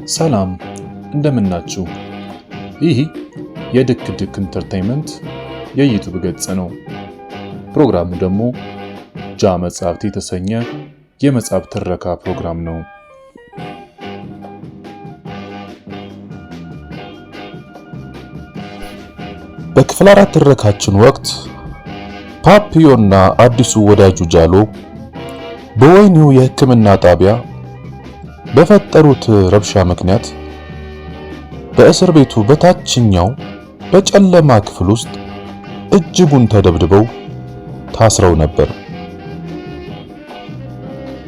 ሰላም እንደምናችሁ። ይህ የድክ ድክ ኢንተርቴይንመንት የዩቲዩብ ገጽ ነው። ፕሮግራሙ ደግሞ ጃ መጽሐፍት የተሰኘ የመጽሐፍ ትረካ ፕሮግራም ነው። በክፍል 4 ትረካችን ወቅት ፓፒዮና አዲሱ ወዳጁ ጃሎ በወይኒው የሕክምና ጣቢያ በፈጠሩት ረብሻ ምክንያት በእስር ቤቱ በታችኛው በጨለማ ክፍል ውስጥ እጅጉን ተደብድበው ታስረው ነበር።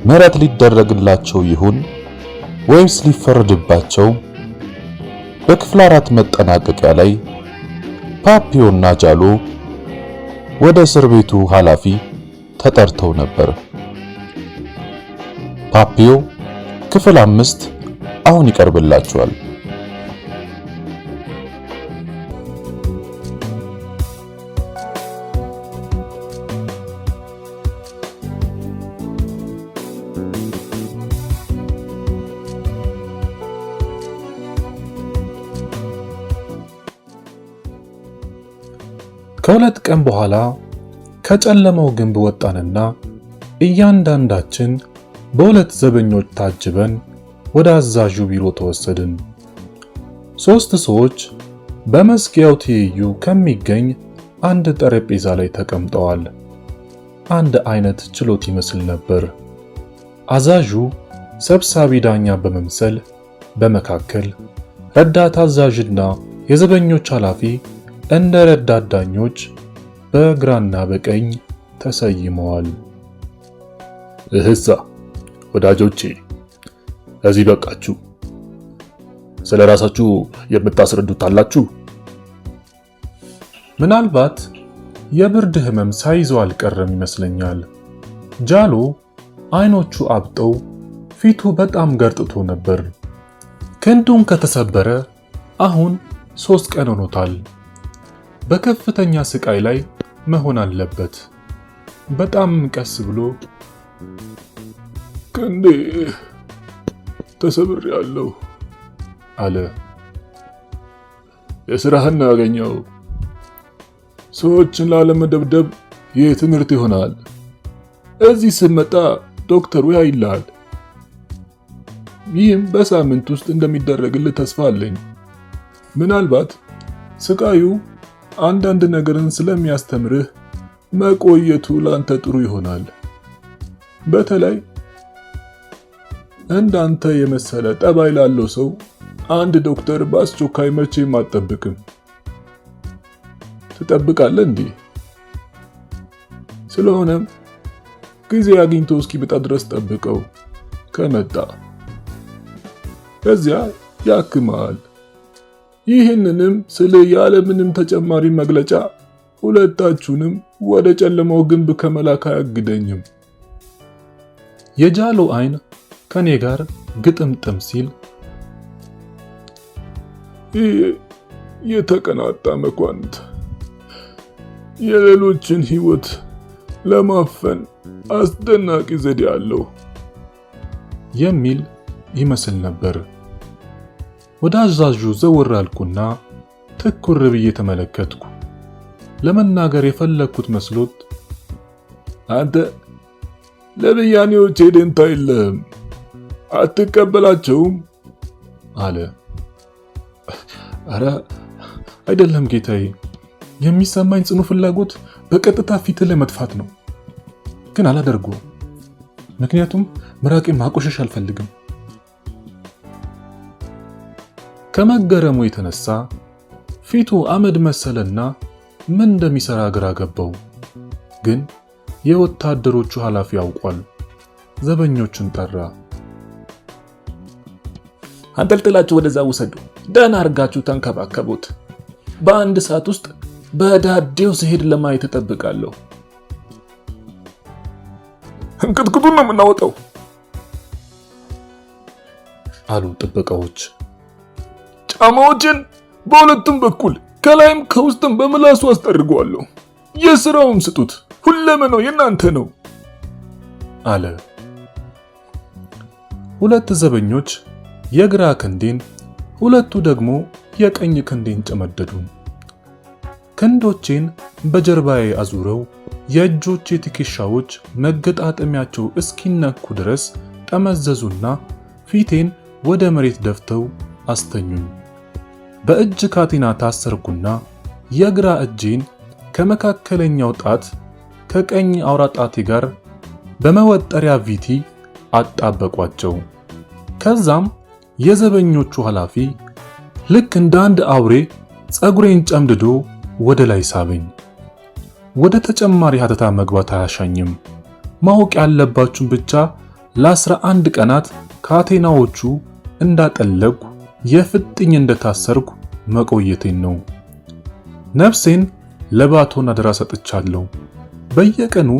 ምህረት ሊደረግላቸው ይሁን ወይስ ሊፈረድባቸው በክፍል 4 መጠናቀቂያ ላይ ፓፒዮና ጃሎ ወደ እስር ቤቱ ኃላፊ ተጠርተው ነበር። ፓፒዮ ክፍል 5 አሁን ይቀርብላችኋል። ከሁለት ቀን በኋላ ከጨለማው ግንብ ወጣንና እያንዳንዳችን በሁለት ዘበኞች ታጅበን ወደ አዛዡ ቢሮ ተወሰድን። 3 ሰዎች በመዝጊያው ትይዩ ከሚገኝ አንድ ጠረጴዛ ላይ ተቀምጠዋል። አንድ አይነት ችሎት ይመስል ነበር። አዛዡ ሰብሳቢ ዳኛ በመምሰል በመካከል፣ ረዳት አዛዥና የዘበኞች ኃላፊ እንደ ረዳት ዳኞች በግራና በቀኝ ተሰይመዋል። እህሳ ወዳጆቼ እዚህ በቃችሁ። ስለ ራሳችሁ የምታስረዱት አላችሁ? ምናልባት የብርድ ህመም ሳይዘው አልቀረም ይመስለኛል። ጃሎ አይኖቹ አብጠው ፊቱ በጣም ገርጥቶ ነበር። ክንዱን ከተሰበረ አሁን 3 ቀን ሆኖታል። በከፍተኛ ስቃይ ላይ መሆን አለበት። በጣም ቀስ ብሎ ክንዴ ተሰብሬያለሁ አለ። የሥራህን ነው ያገኘው። ሰዎችን ላለመደብደብ ይህ ትምህርት ይሆናል። እዚህ ስትመጣ ዶክተሩ ያይልሃል። ይህም በሳምንት ውስጥ እንደሚደረግልህ ተስፋ አለኝ። ምናልባት ስቃዩ አንዳንድ ነገርን ስለሚያስተምርህ መቆየቱ ላንተ ጥሩ ይሆናል። በተለይ እንዳንተ የመሰለ ጠባይ ላለው ሰው አንድ ዶክተር በአስቸኳይ መቼም አትጠብቅም። ትጠብቃለህ እንዴ? ስለሆነም ጊዜ አግኝቶ እስኪመጣ ድረስ ጠብቀው። ከመጣ ከዚያ ያክማል። ይህንንም ስለ ያለምንም ተጨማሪ መግለጫ ሁለታችሁንም ወደ ጨለማው ግንብ ከመላክ አያግደኝም። የጃሎ አይን ከኔ ጋር ግጥምጥም ሲል የተቀናጣ መኳንንት የሌሎችን ሕይወት ለማፈን አስደናቂ ዘዴ አለው የሚል ይመስል ነበር። ወደ አዛዡ ዘወር አልኩና ትኩር ብዬ ተመለከትኩ። ለመናገር የፈለኩት መስሎት አንተ ለብያኔዎች ደንታ የለህም፣ አትቀበላቸውም አለ። አረ አይደለም ጌታዬ፣ የሚሰማኝ ጽኑ ፍላጎት በቀጥታ ፊት ላይ መጥፋት ነው። ግን አላደርገውም፣ ምክንያቱም ምራቄን ማቆሸሽ አልፈልግም። ከመገረሙ የተነሳ ፊቱ አመድ መሰለና ምን እንደሚሰራ ግራ ገባው። ግን የወታደሮቹ ኃላፊ ያውቋል። ዘበኞቹን ጠራ። አንጠልጥላችሁ ወደዛ ውሰዱ፣ ደህና አድርጋችሁ ተንከባከቡት። በአንድ ሰዓት ውስጥ በዳዴው ሲሄድ ለማየት እጠብቃለሁ። እንቅጥቅጡን ነው የምናወጣው አሉ ጥበቃዎች። ጫማዎችን በሁለቱም በኩል ከላይም ከውስጥም በምላሱ አስጠርገዋለሁ። የሥራውን ስጡት፣ ሁለመናው የእናንተ ነው አለ። ሁለት ዘበኞች የግራ ክንዴን፣ ሁለቱ ደግሞ የቀኝ ክንዴን ጨመደዱ። ክንዶቼን በጀርባዬ አዙረው የእጆቼ ትከሻዎች መገጣጠሚያቸው እስኪነኩ ድረስ ጠመዘዙና ፊቴን ወደ መሬት ደፍተው አስተኙኝ። በእጅ ካቴና ታሰርኩና የግራ እጄን ከመካከለኛው ጣት ከቀኝ አውራ ጣቴ ጋር በመወጠሪያ ቪቲ አጣበቋቸው። ከዛም የዘበኞቹ ኃላፊ ልክ እንደ አንድ አውሬ ፀጉሬን ጨምድዶ ወደ ላይ ሳበኝ። ወደ ተጨማሪ ሀተታ መግባት አያሻኝም። ማወቅ ያለባችሁን ብቻ ለ11 ቀናት ካቴናዎቹ እንዳጠለቅኩ የፍጥኝ እንደታሰርኩ መቆየቴን ነው። ነፍሴን ለባቶን አደራ ሰጥቻለሁ። በየቀኑ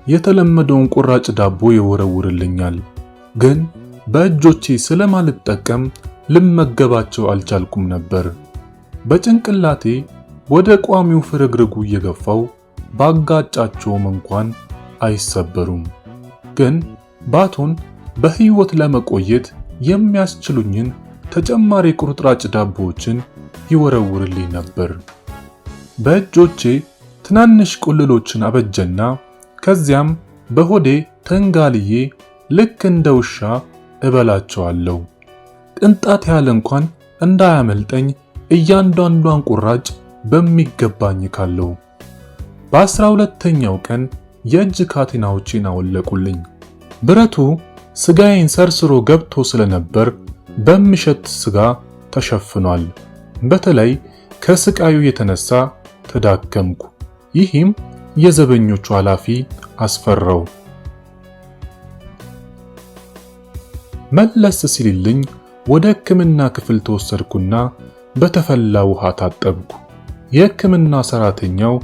የተለመደውን ቁራጭ ዳቦ ይወረውርልኛል፣ ግን በእጆቼ ስለማልጠቀም ልመገባቸው አልቻልኩም ነበር። በጭንቅላቴ ወደ ቋሚው ፍርግርጉ እየገፋው ባጋጫቸውም እንኳን አይሰበሩም። ግን ባቶን በህይወት ለመቆየት የሚያስችሉኝን ተጨማሪ ቁርጥራጭ ዳቦዎችን ይወረውርልኝ ነበር። በእጆቼ ትናንሽ ቁልሎችን አበጀና ከዚያም በሆዴ ተንጋልዬ ልክ እንደ ውሻ እበላቸዋለሁ። ቅንጣት ያህል እንኳን እንዳያመልጠኝ እያንዳንዷን ቁራጭ በሚገባኝ ካለው። በ12ኛው ቀን የእጅ ካቴናዎቼን አወለቁልኝ። ብረቱ ስጋዬን ሰርስሮ ገብቶ ስለነበር በሚሸት ስጋ ተሸፍኗል። በተለይ ከስቃዩ የተነሳ ተዳከምኩ። ይህም የዘበኞቹ ኃላፊ አስፈራው። መለስ ሲልልኝ ወደ ሕክምና ክፍል ተወሰድኩና በተፈላ ውሃ ታጠብኩ። የሕክምና ሰራተኛው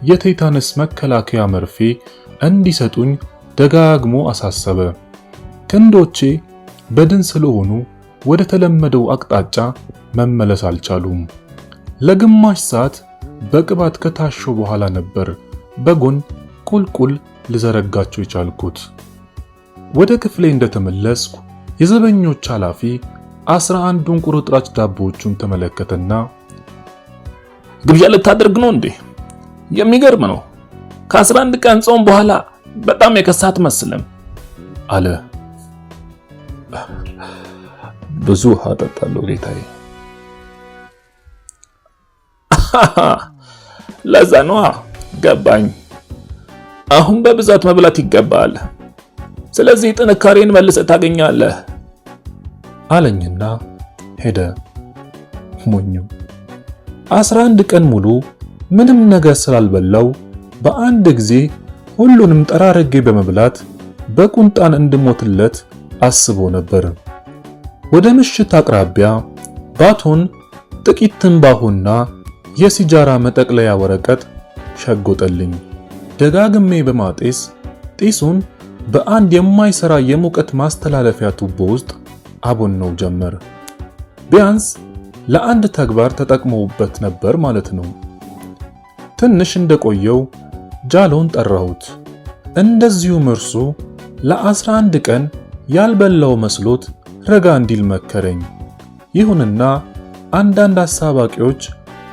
የቴታነስ መከላከያ መርፌ እንዲሰጡኝ ደጋግሞ አሳሰበ። ክንዶቼ በድን ስለሆኑ ወደ ተለመደው አቅጣጫ መመለስ አልቻሉም። ለግማሽ ሰዓት በቅባት ከታሸው በኋላ ነበር በጎን ቁልቁል ልዘረጋቸው የቻልኩት። ወደ ክፍሌ እንደተመለስኩ የዘበኞች ኃላፊ 11ዱን ቁርጥራጭ ዳቦዎቹን ተመለከተና ግብዣ ልታደርግ ነው እንዴ? የሚገርም ነው። ከ11 ቀን ጾም በኋላ በጣም የከሳት መስለም አለ። ብዙ ውሃ እጠጣለሁ ጌታዬ። ለዛ ነዋ፣ ገባኝ። አሁን በብዛት መብላት ይገባል። ስለዚህ ጥንካሬን መልሰህ ታገኛለህ አለኝና ሄደ። ሞኙ 11 ቀን ሙሉ ምንም ነገር ስላልበላው በአንድ ጊዜ ሁሉንም ጠራርጌ በመብላት በቁንጣን እንድሞትለት አስቦ ነበር። ወደ ምሽት አቅራቢያ ባቶን ጥቂት ትንባሆና የሲጃራ መጠቅለያ ወረቀት ሸጎጠልኝ። ደጋግሜ በማጤስ ጢሱን በአንድ የማይሰራ የሙቀት ማስተላለፊያ ቱቦ ውስጥ አቦነው ጀመር። ቢያንስ ለአንድ ተግባር ተጠቅመውበት ነበር ማለት ነው። ትንሽ እንደቆየው ጃሎን ጠራሁት። እንደዚሁም እርሱ ለ11 ቀን ያልበላው መስሎት ረጋ እንዲል መከረኝ። ይሁንና አንዳንድ አሳባቂዎች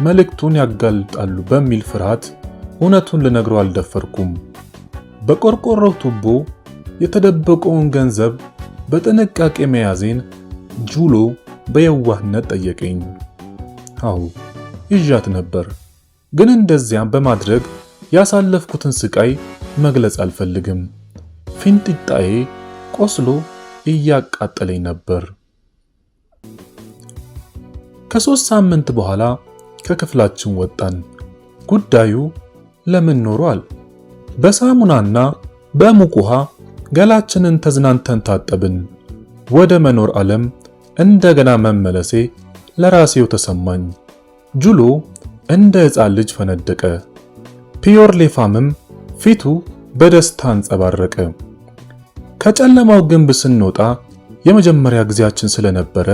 መልእክቱን ያጋልጣሉ በሚል ፍርሃት እውነቱን ልነግረው አልደፈርኩም። በቆርቆሮው ቱቦ የተደበቀውን ገንዘብ በጥንቃቄ መያዜን ጁሎ በየዋህነት ጠየቀኝ። አዎ ይዣት ነበር፣ ግን እንደዚያም በማድረግ ያሳለፍኩትን ስቃይ መግለጽ አልፈልግም። ፊንጢጣዬ ቆስሎ እያቃጠለኝ ነበር። ከ3 ሳምንት በኋላ ከክፍላችን ወጣን። ጉዳዩ ለምን ኖሯል። በሳሙናና በሙቅ ውሃ ገላችንን ተዝናንተን ታጠብን። ወደ መኖር ዓለም እንደገና መመለሴ ለራሴው ተሰማኝ። ጁሎ እንደ ሕፃን ልጅ ፈነደቀ። ፒዮር ሌፋምም ፊቱ በደስታ አንጸባረቀ። ከጨለማው ግንብ ስንወጣ የመጀመሪያ ጊዜያችን ስለነበረ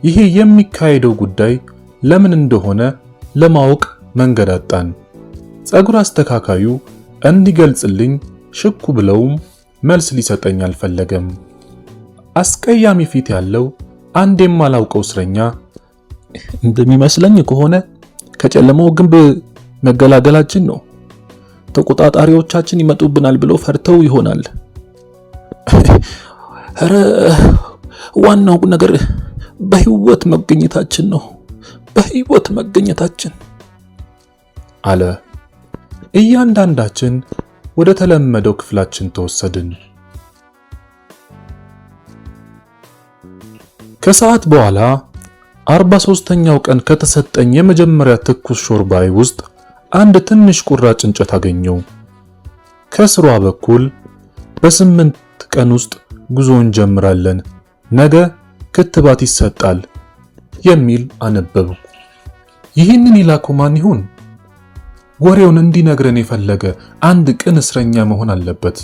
ይሄ የሚካሄደው ጉዳይ ለምን እንደሆነ ለማወቅ መንገድ አጣን። ፀጉር አስተካካዩ እንዲገልጽልኝ ሽኩ ብለውም መልስ ሊሰጠኝ አልፈለገም። አስቀያሚ ፊት ያለው አንድ የማላውቀው እስረኛ እንደሚመስለኝ ከሆነ ከጨለማው ግንብ መገላገላችን ነው። ተቆጣጣሪዎቻችን ይመጡብናል ብለው ፈርተው ይሆናል። ኧረ ዋናው ነገር በህይወት መገኘታችን ነው፣ በህይወት መገኘታችን አለ። እያንዳንዳችን ወደ ተለመደው ክፍላችን ተወሰድን። ከሰዓት በኋላ 43ኛው ቀን ከተሰጠኝ የመጀመሪያ ትኩስ ሾርባይ ውስጥ አንድ ትንሽ ቁራጭ እንጨት አገኘው። ከስሯ በኩል በ8 ቀን ውስጥ ጉዞ እንጀምራለን፣ ነገ ክትባት ይሰጣል የሚል አነበብኩ። ይህንን የላከው ማን ይሁን? ወሬውን እንዲነግረን የፈለገ አንድ ቅን እስረኛ መሆን አለበት።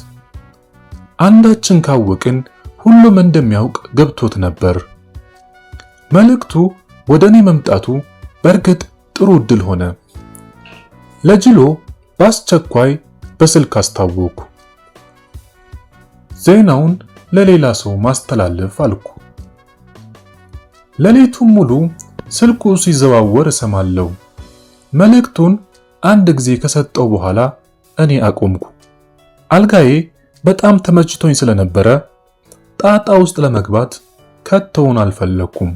አንዳችን ካወቅን ሁሉም እንደሚያውቅ ገብቶት ነበር። መልእክቱ ወደ እኔ መምጣቱ በእርግጥ ጥሩ ዕድል ሆነ። ለጅሎ በአስቸኳይ በስልክ አስታወኩ። ዜናውን ለሌላ ሰው ማስተላለፍ አልኩ። ሌሊቱን ሙሉ ስልኩ ሲዘዋወር እሰማለሁ። መልእክቱን አንድ ጊዜ ከሰጠው በኋላ እኔ አቆምኩ። አልጋዬ በጣም ተመችቶኝ ስለነበረ ጣጣ ውስጥ ለመግባት ከቶውን አልፈለኩም።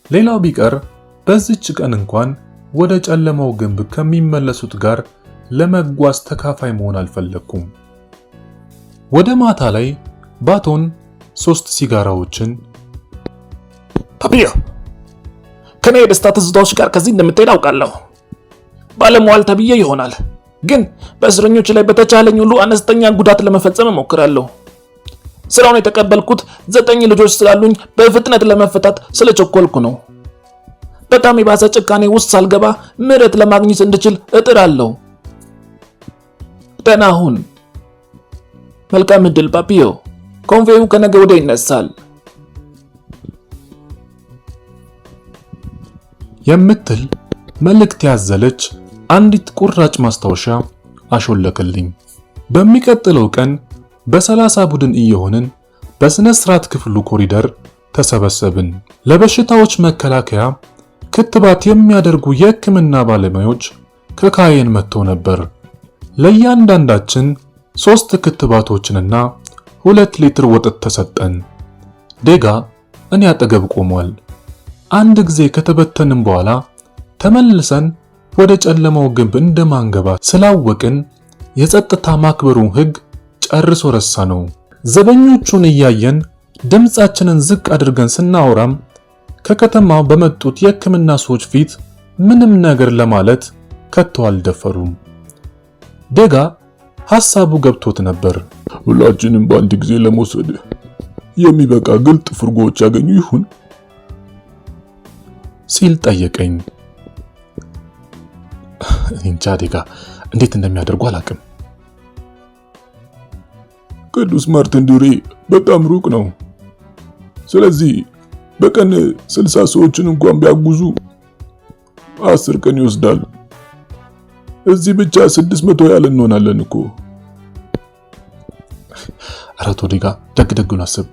ሌላው ቢቀር በዚች ቀን እንኳን ወደ ጨለማው ግንብ ከሚመለሱት ጋር ለመጓዝ ተካፋይ መሆን አልፈለኩም። ወደ ማታ ላይ ባቶን 3 ሲጋራዎችን ፓፒዮ ከኔ የደስታ ትዝታዎች ጋር ከዚህ እንደምትሄድ አውቃለሁ። ባለሟል ተብዬ ይሆናል፣ ግን በእስረኞች ላይ በተቻለኝ ሁሉ አነስተኛ ጉዳት ለመፈጸም እሞክራለሁ። ስራውን የተቀበልኩት 9 ልጆች ስላሉኝ በፍጥነት ለመፈታት ስለቸኮልኩ ነው። በጣም የባሰ ጭካኔ ውስጥ ሳልገባ ምህረት ለማግኘት እንድችል እጥራለሁ። ደህና ሁን። መልካም ዕድል ፓፒዮ። ኮንቬዩ ከነገ ወዲያ ይነሳል የምትል መልእክት ያዘለች አንዲት ቁራጭ ማስታወሻ አሾለከልኝ። በሚቀጥለው ቀን በ30 ቡድን እየሆንን በስነ ስርዓት ክፍሉ ኮሪደር ተሰበሰብን። ለበሽታዎች መከላከያ ክትባት የሚያደርጉ የሕክምና ባለሙያዎች ከካየን መጥተው ነበር። ለእያንዳንዳችን 3 ክትባቶችንና 2 ሊትር ወተት ተሰጠን። ዴጋ እኔ አጠገብ ቆሟል። አንድ ጊዜ ከተበተንም በኋላ ተመልሰን ወደ ጨለማው ግንብ እንደማንገባ ስላወቅን የጸጥታ ማክበሩን ሕግ ጨርሶ ረሳ ነው። ዘበኞቹን እያየን ድምጻችንን ዝቅ አድርገን ስናወራም ከከተማው በመጡት የሕክምና ሰዎች ፊት ምንም ነገር ለማለት ከቶ አልደፈሩም። ዴጋ ሐሳቡ ገብቶት ነበር። ሁላችንም በአንድ ጊዜ ለመውሰድ የሚበቃ ግልጥ ፍርጎዎች ያገኙ ይሁን ሲል ጠየቀኝ። እንጃ ዴጋ እንዴት እንደሚያደርጉ አላቅም። ቅዱስ ማርቲን ዱሬ በጣም ሩቅ ነው። ስለዚህ በቀን 60 ሰዎችን እንኳን ቢያጉዙ 10 ቀን ይወስዳል። እዚህ ብቻ 600 ያህል እንሆናለን እኮ። አራቶ ዴጋ ደግደጉን አስብ።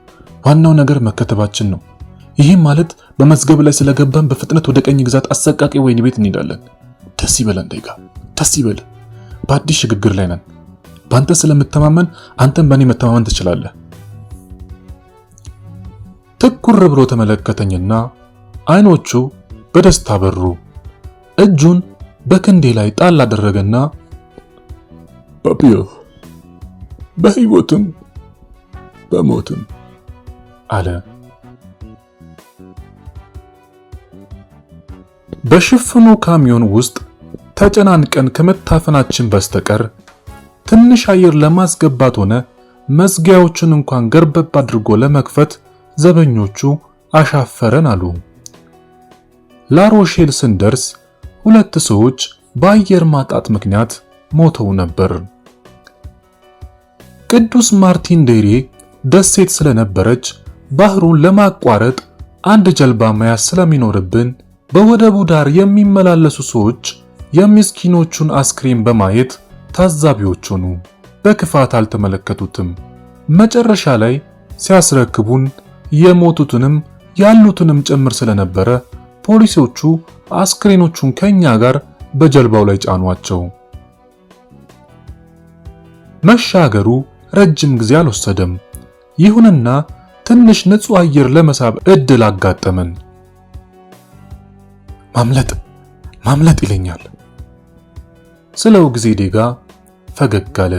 ዋናው ነገር መከተባችን ነው። ይህም ማለት በመዝገብ ላይ ስለገባን በፍጥነት ወደ ቀኝ ግዛት አሰቃቂ ወይን ቤት እንሄዳለን። ደስ ይበለን ዴጋ፣ ደስ ይበል። በአዲስ ሽግግር ላይ ነን። በአንተ ስለምተማመን አንተም በእኔ መተማመን ትችላለህ። ትኩር ብሎ ተመለከተኝና አይኖቹ በደስታ በሩ። እጁን በክንዴ ላይ ጣል አደረገና ፓፒዮ በህይወትም በሞትም አለ። በሽፍኑ ካሚዮን ውስጥ ተጨናንቀን ከመታፈናችን በስተቀር ትንሽ አየር ለማስገባት ሆነ መዝጊያዎቹን እንኳን ገርበብ አድርጎ ለመክፈት ዘበኞቹ አሻፈረን አሉ። ላሮሼል ስንደርስ 2 ሰዎች በአየር ማጣት ምክንያት ሞተው ነበር። ቅዱስ ማርቲን ዴሬ ደሴት ስለነበረች ባህሩን ለማቋረጥ አንድ ጀልባ መያዝ ስለሚኖርብን በወደቡ ዳር የሚመላለሱ ሰዎች የምስኪኖቹን አስክሬን በማየት ታዛቢዎች ሆኑ። በክፋት አልተመለከቱትም። መጨረሻ ላይ ሲያስረክቡን የሞቱትንም ያሉትንም ጭምር ስለነበረ ፖሊሶቹ አስክሬኖቹን ከኛ ጋር በጀልባው ላይ ጫኗቸው። መሻገሩ ረጅም ጊዜ አልወሰደም። ይሁንና ትንሽ ንጹህ አየር ለመሳብ እድል አጋጠመን። ማምለጥ ይለኛል ስለው ጊዜ ዴጋ ፈገግ አለ።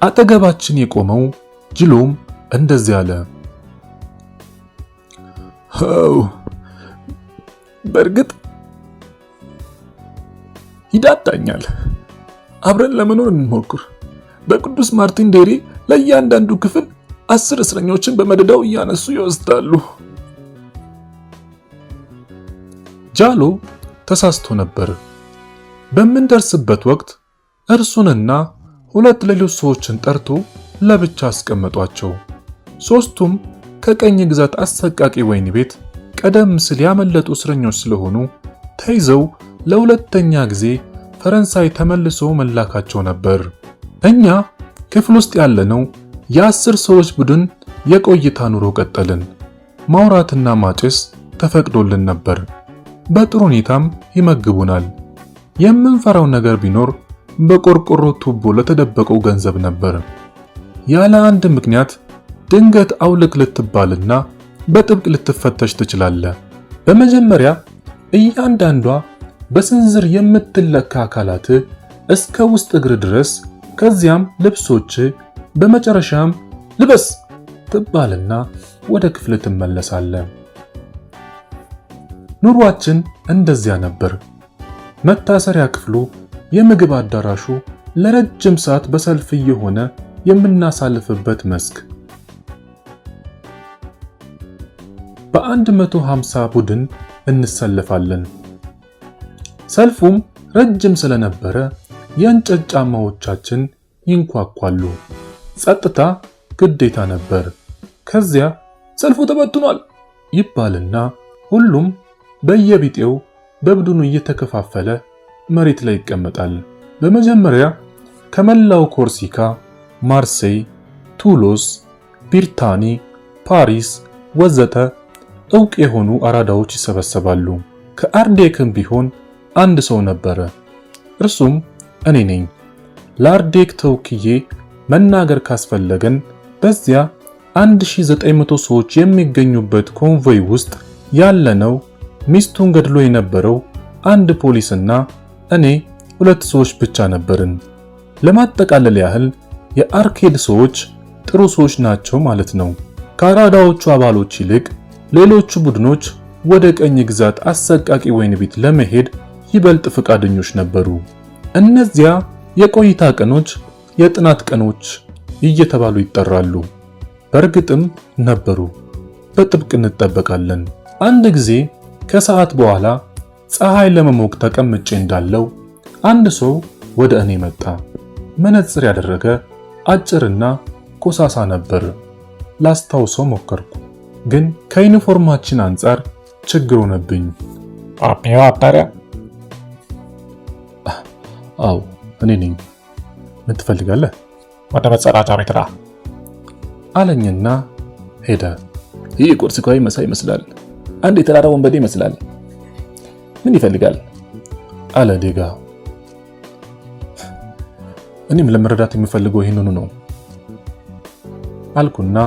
አጠገባችን የቆመው ጅሎም እንደዚህ አለ። በእርግጥ ይዳጣኛል። አብረን ለመኖር እንሞክር። በቅዱስ ማርቲን ዴሪ ለእያንዳንዱ ክፍል 10 እስረኞችን በመደዳው እያነሱ ይወስዳሉ። ጃሎ ተሳስቶ ነበር። በምንደርስበት ወቅት እርሱንና 2 ሌሎች ሰዎችን ጠርቶ ለብቻ አስቀመጧቸው። ሦስቱም ከቀኝ ግዛት አሰቃቂ ወህኒ ቤት ቀደም ሲል ያመለጡ እስረኞች ስለሆኑ ተይዘው ለሁለተኛ ጊዜ ፈረንሳይ ተመልሶ መላካቸው ነበር። እኛ ክፍል ውስጥ ያለነው የ10 ሰዎች ቡድን የቆይታ ኑሮ ቀጠልን። ማውራትና ማጨስ ተፈቅዶልን ነበር። በጥሩ ሁኔታም ይመግቡናል። የምንፈራው ነገር ቢኖር በቆርቆሮ ቱቦ ለተደበቀው ገንዘብ ነበር። ያለ አንድ ምክንያት ድንገት አውልቅ ልትባልና በጥብቅ ልትፈተሽ ትችላለህ። በመጀመሪያ እያንዳንዷ በስንዝር የምትለካ አካላት እስከ ውስጥ እግር ድረስ፣ ከዚያም ልብሶች፣ በመጨረሻም ልበስ ትባልና ወደ ክፍል ትመለሳለህ። ኑሯችን እንደዚያ ነበር። መታሰሪያ ክፍሉ፣ የምግብ አዳራሹ ለረጅም ሰዓት በሰልፍ እየሆነ የምናሳልፍበት መስክ። በ150 ቡድን እንሰለፋለን። ሰልፉም ረጅም ስለነበረ የእንጨት ጫማዎቻችን ይንኳኳሉ። ጸጥታ ግዴታ ነበር። ከዚያ ሰልፉ ተበትኗል ይባልና ሁሉም በየቢጤው በቡድኑ እየተከፋፈለ መሬት ላይ ይቀመጣል። በመጀመሪያ ከመላው ኮርሲካ፣ ማርሴይ፣ ቱሎስ፣ ቢርታኒ፣ ፓሪስ ወዘተ ዕውቅ የሆኑ አራዳዎች ይሰበሰባሉ። ከአርዴክም ቢሆን አንድ ሰው ነበረ። እርሱም እኔ ነኝ። ለአርዴክ ተወክዬ መናገር ካስፈለገን በዚያ 1900 ሰዎች የሚገኙበት ኮንቮይ ውስጥ ያለነው ሚስቱን ገድሎ የነበረው አንድ ፖሊስና እኔ 2 ሰዎች ብቻ ነበርን። ለማጠቃለል ያህል የአርኬድ ሰዎች ጥሩ ሰዎች ናቸው ማለት ነው። ከአራዳዎቹ አባሎች ይልቅ ሌሎቹ ቡድኖች ወደ ቀኝ ግዛት አሰቃቂ ወህኒ ቤት ለመሄድ ይበልጥ ፈቃደኞች ነበሩ። እነዚያ የቆይታ ቀኖች የጥናት ቀኖች እየተባሉ ይጠራሉ። በእርግጥም ነበሩ። በጥብቅ እንጠበቃለን። አንድ ጊዜ ከሰዓት በኋላ ፀሐይ ለመሞቅ ተቀምጬ እንዳለው አንድ ሰው ወደ እኔ መጣ። መነጽር ያደረገ አጭርና ኮሳሳ ነበር። ላስታውሰው ሞከርኩ፣ ግን ከዩኒፎርማችን አንጻር ችግር ሆነብኝ። ፓፒዮ አጣሪያ? አዎ እኔ ነኝ። ምን ትፈልጋለህ? ወደ መጸዳጃ ቤት ና አለኝና ሄደ። ይህ ኮርሲካዊ መሳይ ይመስላል። አንድ የተራራ ወንበዴ ይመስላል። ምን ይፈልጋል? አለ ዴጋ። እኔም ለመረዳት የሚፈልገው ይህንኑ ነው አልኩና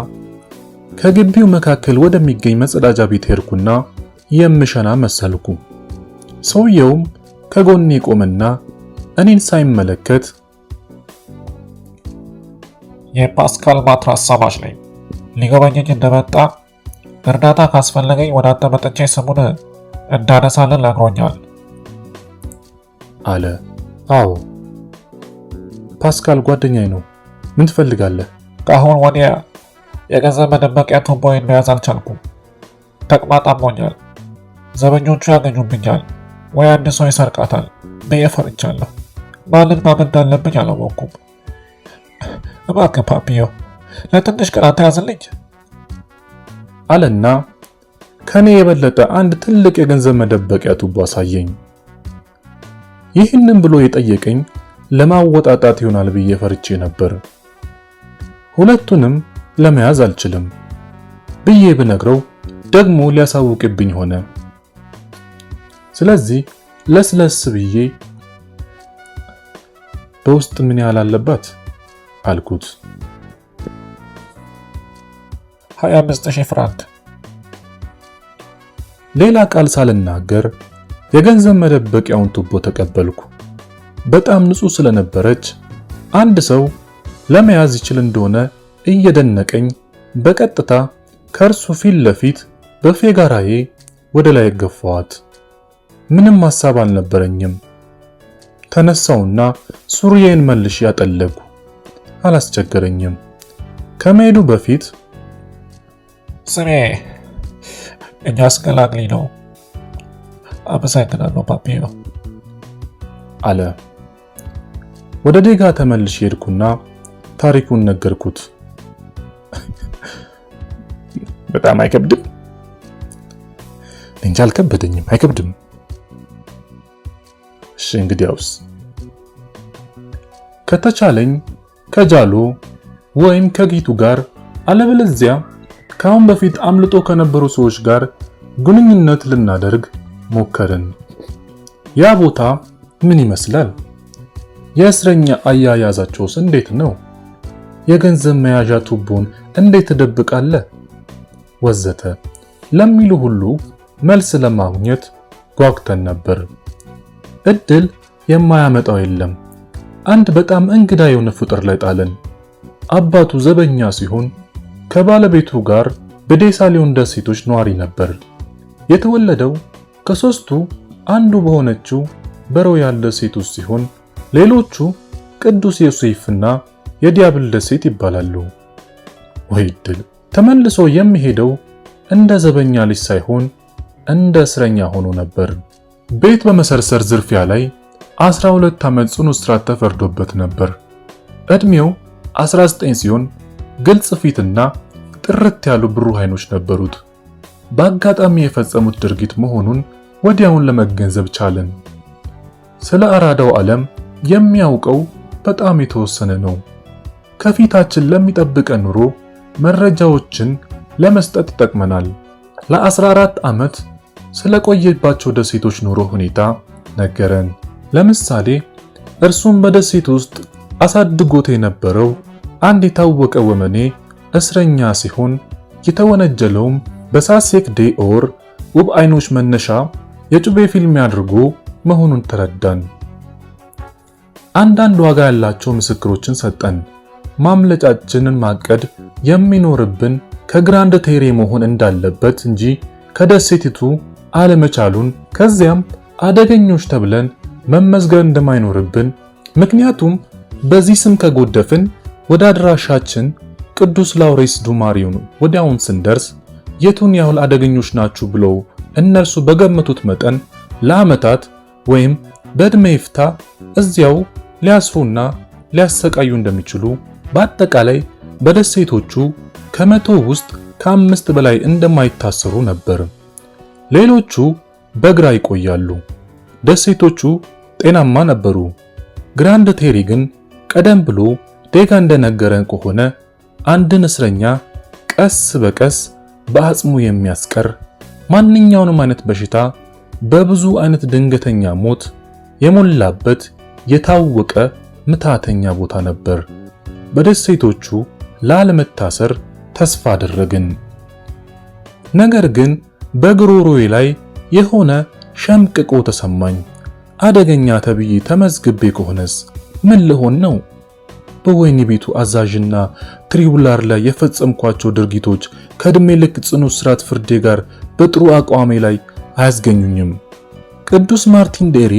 ከግቢው መካከል ወደሚገኝ መጸዳጃ ቤት ሄድኩና የምሸና መሰልኩ። ሰውየውም ከጎኔ ቆመና እኔን ሳይመለከት የፓስካል ማትራስ ሰማች ነኝ። ሊጎበኘኝ እንደመጣ እርዳታ ካስፈለገኝ ወደ አንተ መጥቼ ስሙን እንዳነሳለን ነግሮኛል አለ። አዎ ፓስካል ጓደኛዬ ነው። ምን ትፈልጋለህ? ከአሁን ወዲያ የገንዘብ መደበቂያ ቱቦዬን መያዝ አልቻልኩም። ተቅማጥ አሞኛል። ዘበኞቹ ያገኙብኛል ወይ አንድ ሰው ይሰርቃታል ብዬ ፈርቻለሁ። ማንን ማመን እንዳለብኝ አላወቅኩም። እባክህ ፓፒዮ ለትንሽ ቀናት ያዝልኝ አለና ከኔ የበለጠ አንድ ትልቅ የገንዘብ መደበቂያ ቱቦ አሳየኝ። ይህንን ብሎ የጠየቀኝ ለማወጣጣት ይሆናል ብዬ ፈርቼ ነበር። ሁለቱንም ለመያዝ አልችልም ብዬ ብነግረው ደግሞ ሊያሳውቅብኝ ሆነ። ስለዚህ ለስለስ ብዬ በውስጥ ምን ያህል አለባት አልኩት። 25,000 ፍራንክ። ሌላ ቃል ሳልናገር የገንዘብ መደበቂያውን ቱቦ ተቀበልኩ። በጣም ንጹህ ስለነበረች አንድ ሰው ለመያዝ ይችል እንደሆነ እየደነቀኝ በቀጥታ ከእርሱ ፊት ለፊት በፌጋራዬ ወደ ላይ ገፋዋት። ምንም ሐሳብ አልነበረኝም። ተነሳውና ሱሪዬን መልሼ ያጠለቁ። አላስቸገረኝም። ከመሄዱ በፊት ስሜ እኛ አስገላግሊ ነው። አመሰግናለሁ ፓፒዮ አለ። ወደ ዴጋ ተመልሼ ሄድኩና ታሪኩን ነገርኩት። በጣም አይከብድም? እንጃ አልከበደኝም። አይከብድም። እሺ እንግዲያውስ ከተቻለኝ ከጃሎ ወይም ከጊቱ ጋር አለበለዚያ ከአሁን በፊት አምልጦ ከነበሩ ሰዎች ጋር ግንኙነት ልናደርግ ሞከርን። ያ ቦታ ምን ይመስላል? የእስረኛ አያያዛቸውስ እንዴት ነው? የገንዘብ መያዣ ቱቦን እንዴት ትደብቃለህ? ወዘተ ለሚሉ ሁሉ መልስ ለማግኘት ጓጉተን ነበር። እድል የማያመጣው የለም። አንድ በጣም እንግዳ የሆነ ፍጡር ላይ ጣለን። አባቱ ዘበኛ ሲሆን ከባለቤቱ ጋር በዴሳሊዮን ደሴቶች ነዋሪ ነበር። የተወለደው ከሶስቱ አንዱ በሆነችው በሮያል ደሴት ውስጥ ሲሆን ሌሎቹ ቅዱስ ዮሴፍና የዲያብል ደሴት ይባላሉ። ወይ እድል! ተመልሶ የሚሄደው እንደ ዘበኛ ልጅ ሳይሆን እንደ እስረኛ ሆኖ ነበር። ቤት በመሰርሰር ዝርፊያ ላይ 12 ዓመት ጽኑ እስራት ተፈርዶበት ነበር። እድሜው 19 ሲሆን ግልጽ ፊትና ጥርት ያሉ ብሩህ አይኖች ነበሩት። በአጋጣሚ የፈጸሙት ድርጊት መሆኑን ወዲያውን ለመገንዘብ ቻለን። ስለ አራዳው ዓለም የሚያውቀው በጣም የተወሰነ ነው። ከፊታችን ለሚጠብቀን ኑሮ መረጃዎችን ለመስጠት ይጠቅመናል። ለ14 ዓመት ስለቆየባቸው ደሴቶች ኑሮ ሁኔታ ነገረን። ለምሳሌ እርሱም በደሴት ውስጥ አሳድጎት የነበረው አንድ የታወቀ ወመኔ እስረኛ ሲሆን የተወነጀለውም በሳሴክ ዴኦር ውብ አይኖች መነሻ የጩቤ ፊልም አድርጎ መሆኑን ተረዳን። አንዳንድ ዋጋ ያላቸው ምስክሮችን ሰጠን። ማምለጫችንን ማቀድ የሚኖርብን ከግራንድ ቴሬ መሆን እንዳለበት እንጂ ከደሴቲቱ አለመቻሉን፣ ከዚያም አደገኞች ተብለን መመዝገብ እንደማይኖርብን፣ ምክንያቱም በዚህ ስም ከጎደፍን ወደ አድራሻችን ቅዱስ ላውሬስ ዱማሪውን ወዲያውን ስንደርስ የቱን ያህል አደገኞች ናችሁ ብለው እነርሱ በገመቱት መጠን ለዓመታት ወይም በዕድሜ ይፍታ እዚያው ሊያስሩና ሊያሰቃዩ እንደሚችሉ፣ በአጠቃላይ በደሴቶቹ ከመቶ ውስጥ ከ5 በላይ እንደማይታሰሩ ነበር። ሌሎቹ በግራ ይቆያሉ። ደሴቶቹ ጤናማ ነበሩ። ግራንድ ቴሪ ግን ቀደም ብሎ ዴጋ እንደነገረን ከሆነ አንድን እስረኛ ቀስ በቀስ በአጽሙ የሚያስቀር ማንኛውንም አይነት በሽታ በብዙ አይነት ድንገተኛ ሞት የሞላበት የታወቀ ምታተኛ ቦታ ነበር። በደሴቶቹ ላለመታሰር ተስፋ አደረግን። ነገር ግን በግሮሮዬ ላይ የሆነ ሸምቅቆ ተሰማኝ። አደገኛ ተብዬ ተመዝግቤ ከሆነስ ምን ልሆን ነው? በወህኒ ቤቱ አዛዥና ትሪቡላር ላይ የፈጸምኳቸው ድርጊቶች ከዕድሜ ልክ ጽኑ እስራት ፍርዴ ጋር በጥሩ አቋሜ ላይ አያስገኙኝም። ቅዱስ ማርቲን ዴሬ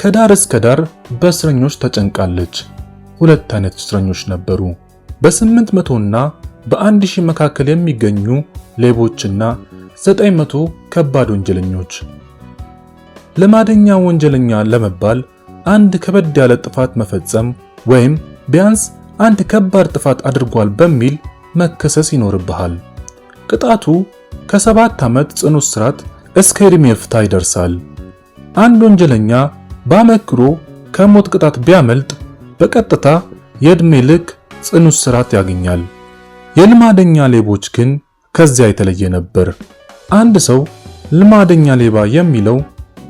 ከዳር እስከ ዳር በእስረኞች ተጨንቃለች። 2 አይነት እስረኞች ነበሩ። በ800 እና በ1000 መካከል የሚገኙ ሌቦችና 900 ከባድ ወንጀለኞች። ልማደኛ ወንጀለኛ ለመባል አንድ ከበድ ያለ ጥፋት መፈጸም ወይም ቢያንስ አንድ ከባድ ጥፋት አድርጓል በሚል መከሰስ ይኖርብሃል። ቅጣቱ ከ7 ዓመት ጽኑ እስራት እስከ ዕድሜ ይፍታ ይደርሳል። አንድ ወንጀለኛ በአመክሮ ከሞት ቅጣት ቢያመልጥ በቀጥታ የዕድሜ ልክ ጽኑ እስራት ያገኛል። የልማደኛ ሌቦች ግን ከዚያ የተለየ ነበር። አንድ ሰው ልማደኛ ሌባ የሚለው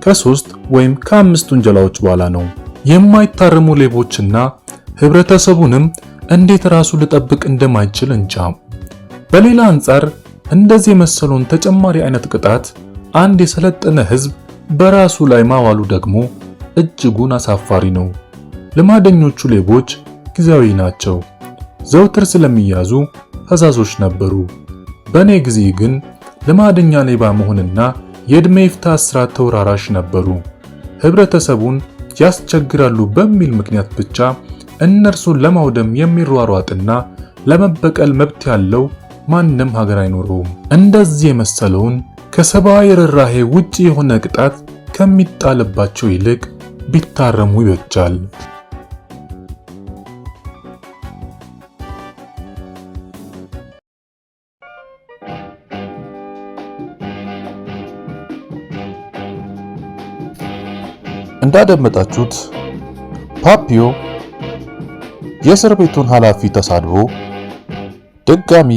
ከ3 ወይም ከ5 ውንጀላዎች በኋላ ነው። የማይታረሙ ሌቦችና ህብረተሰቡንም እንዴት ራሱ ሊጠብቅ እንደማይችል እንጃ። በሌላ አንጻር እንደዚህ የመሰለውን ተጨማሪ አይነት ቅጣት አንድ የሰለጠነ ህዝብ በራሱ ላይ ማዋሉ ደግሞ እጅጉን አሳፋሪ ነው። ልማደኞቹ ሌቦች ጊዜያዊ ናቸው። ዘውትር ስለሚያዙ ፈዛዞች ነበሩ። በኔ ጊዜ ግን ልማደኛ ሌባ መሆንና የዕድሜ ይፍታ እስራት ተወራራሽ ነበሩ። ህብረተሰቡን ያስቸግራሉ በሚል ምክንያት ብቻ እነርሱን ለማውደም የሚሯሯጥና ለመበቀል መብት ያለው ማንም ሀገር አይኖረውም። እንደዚህ የመሰለውን ከሰብአዊ ርህራሄ ውጪ የሆነ ቅጣት ከሚጣልባቸው ይልቅ ቢታረሙ ይበጃል። እንዳደመጣችሁት ፓፒዮ የእስር ቤቱን ኃላፊ ተሳድቦ ድጋሚ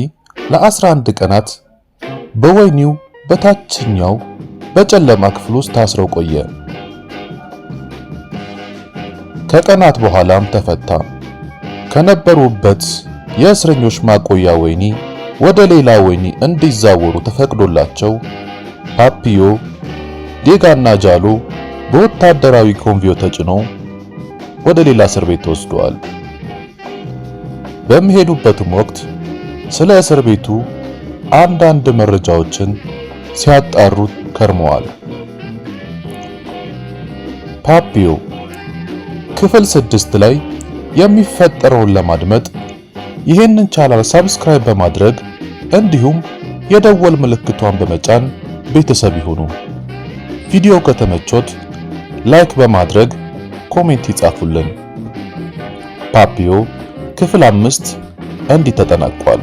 ለ11 ቀናት በወህኒው በታችኛው በጨለማ ክፍል ውስጥ ታስረው ቆየ። ከቀናት በኋላም ተፈታ። ከነበሩበት የእስረኞች ማቆያ ወህኒ ወደ ሌላ ወህኒ እንዲዛወሩ ተፈቅዶላቸው ፓፒዮ፣ ዴጋና ጃሎ በወታደራዊ ኮንቮይ ተጭነው ወደ ሌላ እስር ቤት ተወስደዋል። በሚሄዱበትም ወቅት ስለ እስር ቤቱ አንዳንድ መረጃዎችን ሲያጣሩ ከርመዋል። ፓፒዮ ክፍል 6 ላይ የሚፈጠረውን ለማድመጥ ይህንን ቻናል ሰብስክራይብ በማድረግ እንዲሁም የደወል ምልክቷን በመጫን ቤተሰብ ይሁኑ። ቪዲዮ ከተመቾት ላይክ በማድረግ ኮሜንት ይጻፉልን። ፓፒዮ ክፍል 5 እንዲህ ተጠናቋል።